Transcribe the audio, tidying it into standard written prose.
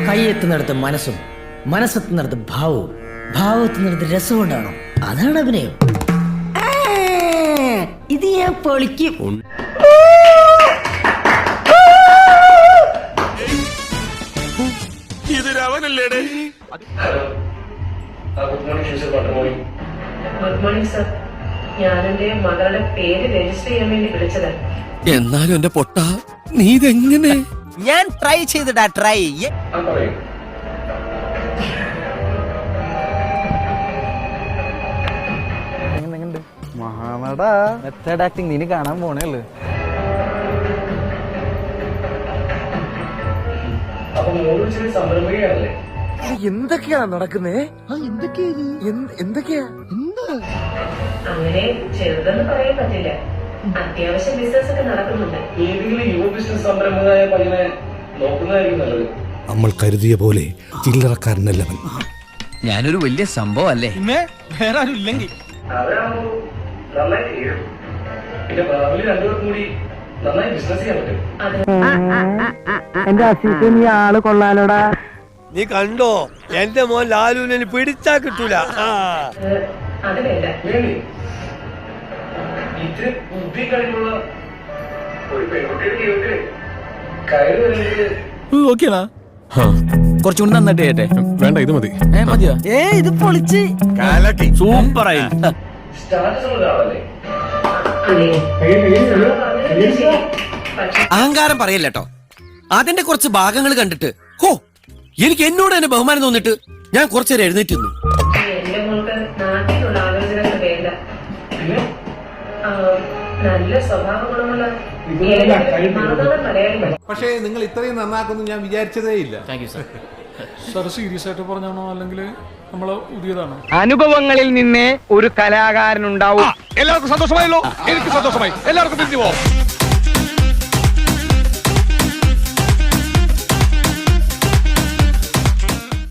കൈയെത്തുന്നിടത്ത് മനസ്സും, മനസ്സെത്തുന്നിടത്ത് ഭാവവും, ഭാവത്തുന്നിടത്ത് രസവും ഉണ്ടാവണം. അതാണ് അഭിനയം. ഇത് ഞാൻ പൊളിക്കും. Good morning sir. ഞാൻ എന്റെ മകളുടെ പേര് രജിസ്റ്റർ ചെയ്യാൻ വേണ്ടി വിളിച്ചത്. എന്നാലും എന്റെ പൊട്ട നീ ഇതെങ്ങനെ? ഞാൻ ട്രൈ ചെയ്തിടാ ട്രൈ. മഹാനട മെത്തേഡ് ആക്ടിങ് നീ കാണാൻ പോണേള്ളു. എന്തൊക്കെയാ നടക്കുന്നേ? എന്തൊക്കെയാ? അങ്ങനെ ചെറുതെന്ന് പറയാൻ പറ്റില്ല. അത്യാവശ്യം ബിസിനസ് ഒക്കെ നടക്കുന്നുണ്ട്. ഏതെങ്കിലും യുവ ബിസിനസ് സംരംഭകനായ പയ്യനെ നോക്കുന്നതായിരിക്കും നല്ലത്. നമ്മൾ കരുതിയ പോലെ ചില്ലറക്കാരനല്ലവൻ. ഞാനൊരു വലിയ സംഭവം അല്ലേ? വേറെ ആരും ഇല്ലെങ്കിൽ അവരാകുമ്പോ നന്നായി ചെയ്യും. പിന്നെ ഫാമിലി രണ്ടുപേർക്കും കൂടി നന്നായി ബിസിനസ് ചെയ്യാൻ പറ്റും. എന്റെ അസീസ് നീ ആള് കൊള്ളാലോടാ. നീ കണ്ടോ എന്റെ മോൻ ലാലുവിനെ പിടിച്ചാ കിട്ടൂല. അത് വേണ്ട. വേണ്ടി ഇത്തിരി ബുദ്ധി കഴിവുള്ള ഒരു പെൺകുട്ടിയുടെ ജീവിതത്തിൽ കയറി വരുന്നത് ഓക്കെയാ? കുറച്ചുകൂടി നന്നായിട്ട് ചെയ്യട്ടെ. വേണ്ട, ഇത് മതി. മതിയോ? ഇത് പൊളിച്ച് സൂപ്പറായി. സ്റ്റാറ്റസ് ഉള്ള ഒരാളല്ലേ? അതെ, പറഞ്ഞത് ശരി. പക്ഷെ അഹങ്കാരം പറയല്ലോ. അതിന്റെ കുറച്ച് ഭാഗങ്ങൾ കണ്ടിട്ട് ഹോ എനിക്ക് എന്നോട് തന്നെ ബഹുമാനം തോന്നിട്ട് ഞാൻ കുറച്ചേരം എഴുന്നേറ്റ് നിന്നു. എന്റെ മോൾക്ക് നാട്ടിലുള്ള ആലോചനകൾ വേണ്ട. പിന്നെ നല്ല സ്വഭാവ ഗുണമുള്ള ഏതെങ്കിലും മലയാളി മതി. പക്ഷേ നിങ്ങൾ ഇത്രയും നന്നാക്കുന്നു ഞാൻ വിചാരിച്ചതേ ഇല്ല. സാർ സീരിയസ് ആയിട്ട് പറഞ്ഞാണോ അല്ലെങ്കിൽ നമ്മള് പുതിയതാണോ? അനുഭവങ്ങളിൽ നിന്നേ ഒരു കലാകാരനുണ്ടാവും. എല്ലാവർക്കും സന്തോഷമായല്ലോ. എനിക്ക് സന്തോഷമായി. എല്ലാവർക്കും പിരിഞ്ഞു പോവാം.